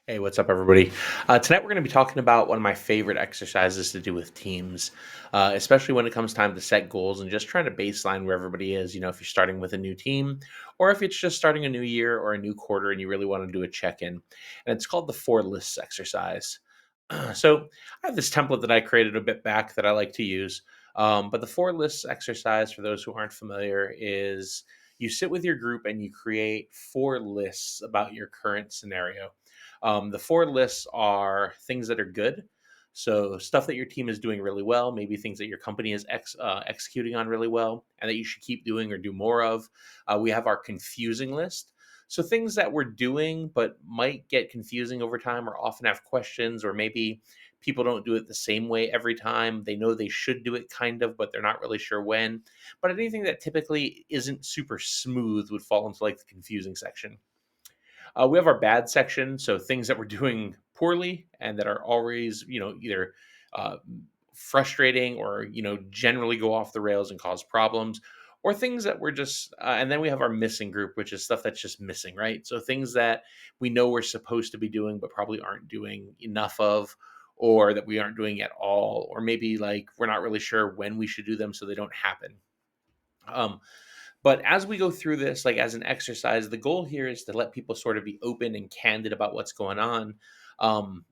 Hey, what's up, everybody? Tonight, we're going to be talking about one of my favorite exercises to do with teams, especially when it comes time to set goals and just trying to baseline where everybody is. You know, if you're starting with a new team, or if it's just starting a new year or a new quarter and you really want to do a check in. And it's called the four lists exercise. So, I have this template that I created a bit back that I like to use. But the four lists exercise, for those who aren't familiar, is you sit with your group and you create four lists about your current scenario. The four lists are things that are good. So, stuff that your team is doing really well, maybe things that your company is executing on really well and that you should keep doing or do more of. We have our confusing list. So, things that we're doing but might get confusing over time or often have questions, or maybe people don't do it the same way every time. They know they should do it kind of, but they're not really sure when. But anything that typically isn't super smooth would fall into like the confusing section. We have our bad section, so things that we're doing poorly and that are always, either uh, frustrating or generally go off the rails and cause problems, or things that we're just. And then we have our missing group, which is stuff that's just missing, right? So things that we know we're supposed to be doing, but probably aren't doing enough of. Or that we aren't doing at all, or maybe like we're not really sure when we should do them, so they don't happen. Um, but as we go through this, like as an exercise, the goal here is to let people sort of be open and candid about what's going on.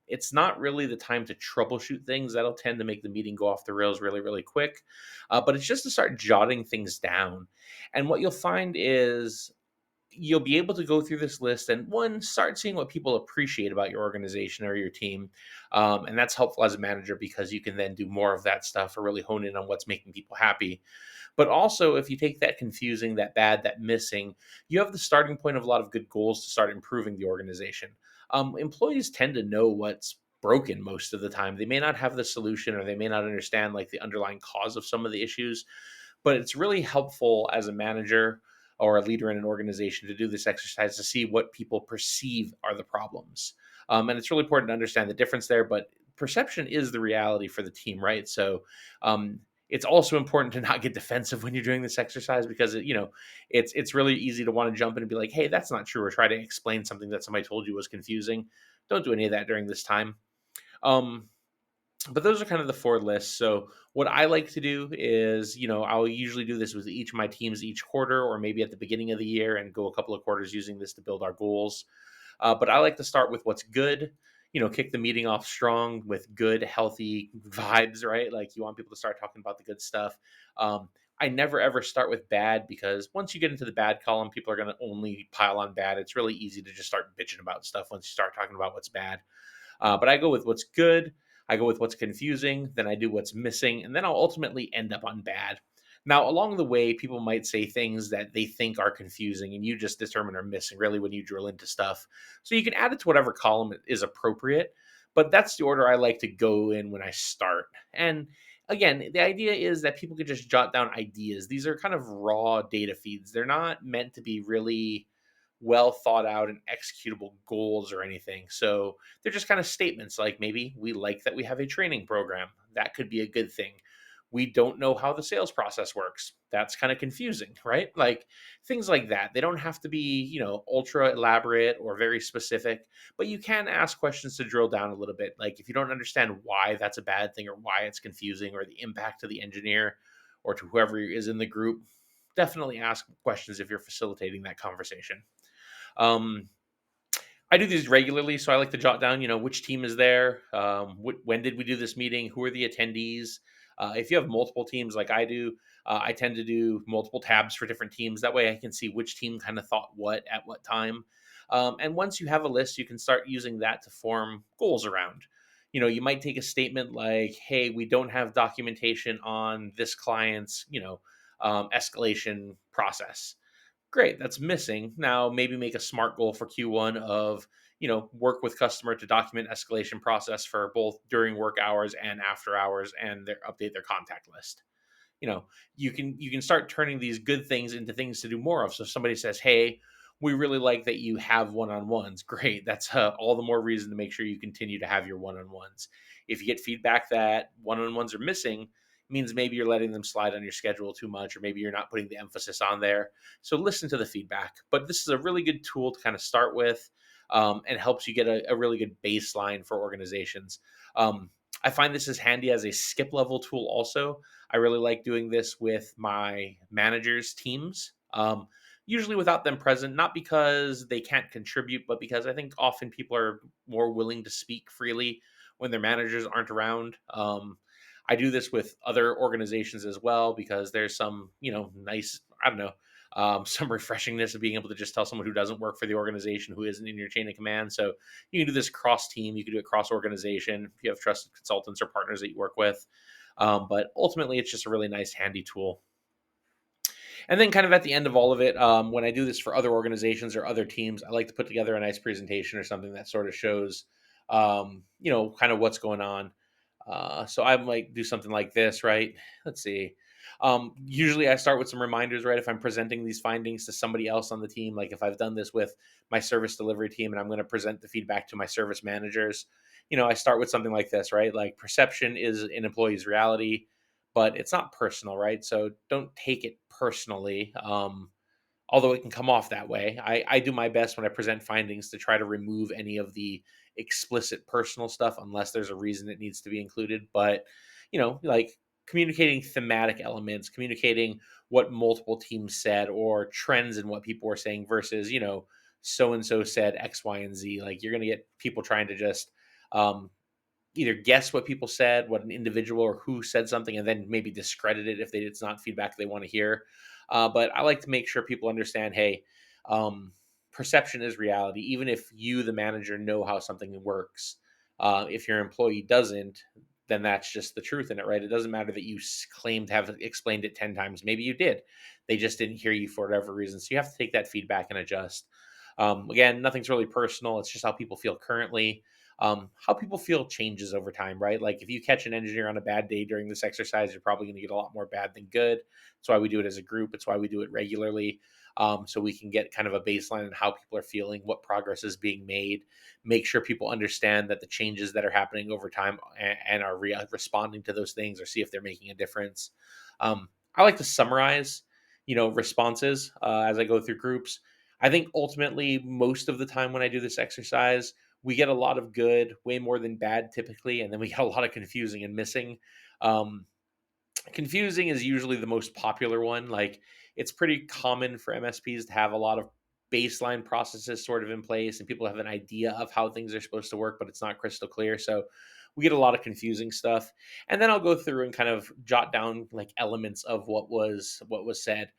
It's not really the time to troubleshoot things. That'll tend to make the meeting go off the rails really, really quick. But it's just to start jotting things down. And what you'll find is you'll be able to go through this list and one start seeing what people appreciate about your organization or your team, and that's helpful as a manager because you can then do more of that stuff or really hone in on what's making people happy. But also, if you take that confusing, that bad, that missing, you have the starting point of a lot of good goals to start improving the organization. Employees tend to know what's broken most of the time. They may not have the solution or they may not understand like the underlying cause of some of the issues, but it's really helpful as a manager or a leader in an organization to do this exercise to see what people perceive are the problems. And it's really important to understand the difference there, but perception is the reality for the team, right? So, it's also important to not get defensive when you're doing this exercise because it's really easy to want to jump in and be like, hey, that's not true, or try to explain something that somebody told you was confusing. Don't do any of that during this time. um, but those are kind of the four lists. So what I like to do is, I'll usually do this with each of my teams each quarter, or maybe at the beginning of the year, and go a couple of quarters using this to build our goals. But I like to start with what's good. Kick the meeting off strong with good, healthy vibes, right? Like you want people to start talking about the good stuff. I never ever start with bad because once you get into the bad column, people are going to only pile on bad. It's really easy to just start bitching about stuff once you start talking about what's bad. But I go with what's good, I go with what's confusing, then I do what's missing, and then I'll ultimately end up on bad. Now, along the way, people might say things that they think are confusing, and you just determine are missing really when you drill into stuff. So you can add it to whatever column is appropriate, but that's the order I like to go in when I start. And again, the idea is that people can just jot down ideas. These are kind of raw data feeds. They're not meant to be really well thought out and executable goals or anything. So they're just kind of statements like maybe we like that we have a training program. That could be a good thing. We don't know how the sales process works. That's kind of confusing, right? Like things like that. They don't have to be, ultra elaborate or very specific, but you can ask questions to drill down a little bit. Like if you don't understand why that's a bad thing or why it's confusing or the impact to the engineer or to whoever is in the group, definitely ask questions if you're facilitating that conversation. Um, I do these regularly, so I like to jot down, which team is there, when did we do this meeting, who are the attendees. If you have multiple teams like I do, I tend to do multiple tabs for different teams. That way, I can see which team kind of thought what at what time. And once you have a list, you can start using that to form goals around. You might take a statement like, "Hey, we don't have documentation on this client's, escalation process." Great, that's missing. Now maybe make a smart goal for Q1 of, work with customer to document escalation process for both during work hours and after hours and update their contact list. You know, you can start turning these good things into things to do more of. So if somebody says, "Hey, we really like that you have one-on-ones." Great. That's all the more reason to make sure you continue to have your one-on-ones. If you get feedback that one-on-ones are missing, means maybe you're letting them slide on your schedule too much, or maybe you're not putting the emphasis on there. So listen to the feedback. But this is a really good tool to kind of start with. and helps you get a really good baseline for organizations. Um, I find this is handy as a skip level tool also. I really like doing this with my managers' teams. Usually without them present, not because they can't contribute, but because I think often people are more willing to speak freely when their managers aren't around. I do this with other organizations as well because there's some, nice, I don't know, some refreshingness of being able to just tell someone who doesn't work for the organization who isn't in your chain of command. So you can do this cross team, you can do it cross organization if you have trusted consultants or partners that you work with. But ultimately, it's just a really nice, handy tool. And then, kind of at the end of all of it, when I do this for other organizations or other teams, I like to put together a nice presentation or something that sort of shows, kind of what's going on. So I might do something like this, right? Let's see. Usually I start with some reminders, right? If I'm presenting these findings to somebody else on the team, like if I've done this with my service delivery team and I'm going to present the feedback to my service managers, I start with something like this, right? Like perception is an employee's reality, but it's not personal, right? So don't take it personally. Although it can come off that way. I do my best when I present findings to try to remove any of the explicit personal stuff unless there's a reason it needs to be included. But, like communicating thematic elements, communicating what multiple teams said or trends in what people were saying versus, so and so said X, Y, and Z. Like you're going to get people trying to just um, either guess what people said, what an individual or who said something, and then maybe discredit it if it's not feedback they want to hear. But I like to make sure people understand, hey, perception is reality. Even if you, the manager, know how something works, if your employee doesn't, then that's just the truth in it, right? It doesn't matter that you claim to have explained it 10 times. Maybe you did. They just didn't hear you for whatever reason. So you have to take that feedback and adjust. Again, nothing's really personal. It's just how people feel currently. How people feel changes over time, right? Like if you catch an engineer on a bad day during this exercise, you're probably going to get a lot more bad than good. That's why we do it as a group. It's why we do it regularly. So we can get kind of a baseline on how people are feeling, what progress is being made, make sure people understand that the changes that are happening over time and are responding to those things or see if they're making a difference. I like to summarize, responses as I go through groups. I think ultimately, most of the time when I do this exercise, we get a lot of good, way more than bad typically, and then we get a lot of confusing and missing. Um, Confusing is usually the most popular one. Like it's pretty common for MSPs to have a lot of baseline processes sort of in place and people have an idea of how things are supposed to work, but it's not crystal clear. So we get a lot of confusing stuff. And then I'll go through and kind of jot down like elements of what was said.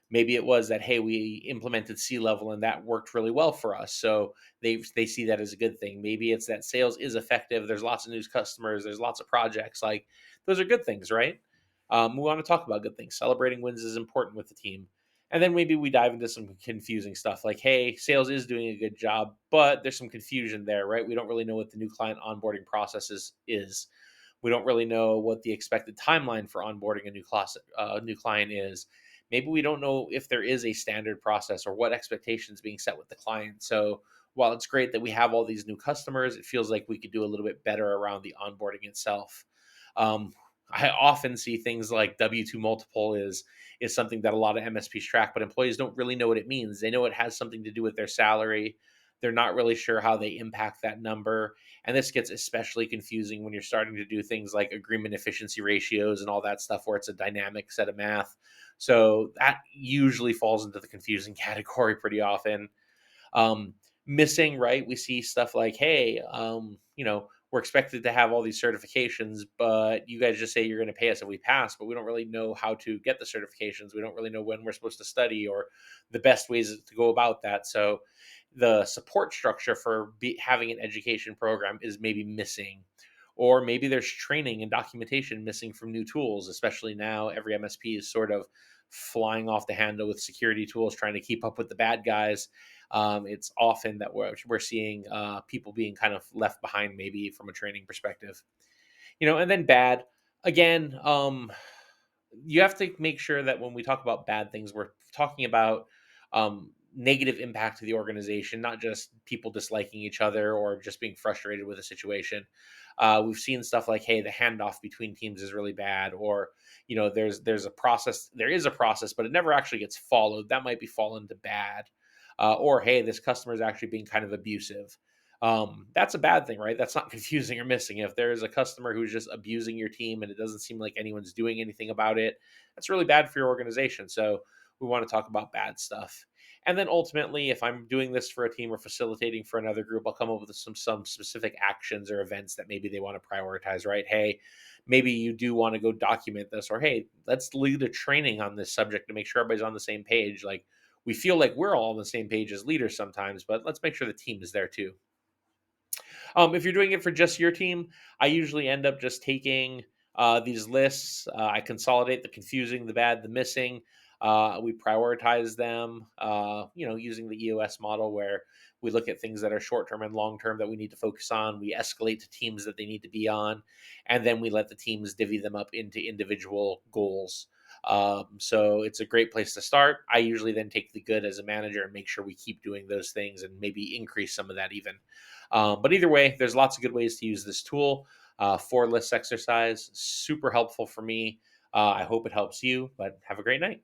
Maybe it was that, hey, we implemented C level and that worked really well for us. So they see that as a good thing. Maybe it's that sales is effective. There's lots of new customers. There's lots of projects. Like those are good things, right? We want to talk about good things. Celebrating wins is important with the team. And then maybe we dive into some confusing stuff like, hey, sales is doing a good job, but there's some confusion there, right? We don't really know what the new client onboarding process is. We don't really know what the expected timeline for onboarding a new client is. Maybe we don't know if there is a standard process or what expectations being set with the client. So while it's great that we have all these new customers, it feels like we could do a little bit better around the onboarding itself. Um, I often see things like W-2 multiple is something that a lot of MSPs track, but employees don't really know what it means. They know it has something to do with their salary. They're not really sure how they impact that number. And this gets especially confusing when you're starting to do things like agreement efficiency ratios and all that stuff where it's a dynamic set of math. So that usually falls into the confusing category pretty often. um, Missing, right? We see stuff like, hey, we're expected to have all these certifications, but you guys just say you're going to pay us if we pass, but we don't really know how to get the certifications. We don't really know when we're supposed to study or the best ways to go about that. So the support structure for having an education program is maybe missing. Or maybe there's training and documentation missing from new tools, especially now every MSP is sort of flying off the handle with security tools, trying to keep up with the bad guys. It's often that we're seeing people being kind of left behind, maybe from a training perspective. And then bad again. You have to make sure that when we talk about bad things, we're talking about negative impact to the organization, not just people disliking each other or just being frustrated with a situation. We've seen stuff like, hey, the handoff between teams is really bad, or there is a process, but it never actually gets followed. That might be fall into bad. or hey, this customer is actually being kind of abusive. That's a bad thing, right? That's not confusing or missing. If there is a customer who's just abusing your team and it doesn't seem like anyone's doing anything about it, that's really bad for your organization. So we want to talk about bad stuff. And then ultimately, if I'm doing this for a team or facilitating for another group, I'll come up with some specific actions or events that maybe they want to prioritize, right? Hey, maybe you do want to go document this, or hey, let's lead a training on this subject to make sure everybody's on the same page. Like we feel like we're all on the same page as leaders sometimes, but let's make sure the team is there too. If you're doing it for just your team, I usually end up just taking these lists. I consolidate the confusing, the bad, the missing. We prioritize them, using the EOS model where we look at things that are short term and long term that we need to focus on. We escalate to teams that they need to be on, and then we let the teams divvy them up into individual goals. So it's a great place to start. I usually then take the good as a manager and make sure we keep doing those things and maybe increase some of that even. But either way, there's lots of good ways to use this tool. For list exercise, super helpful for me. I hope it helps you, but have a great night.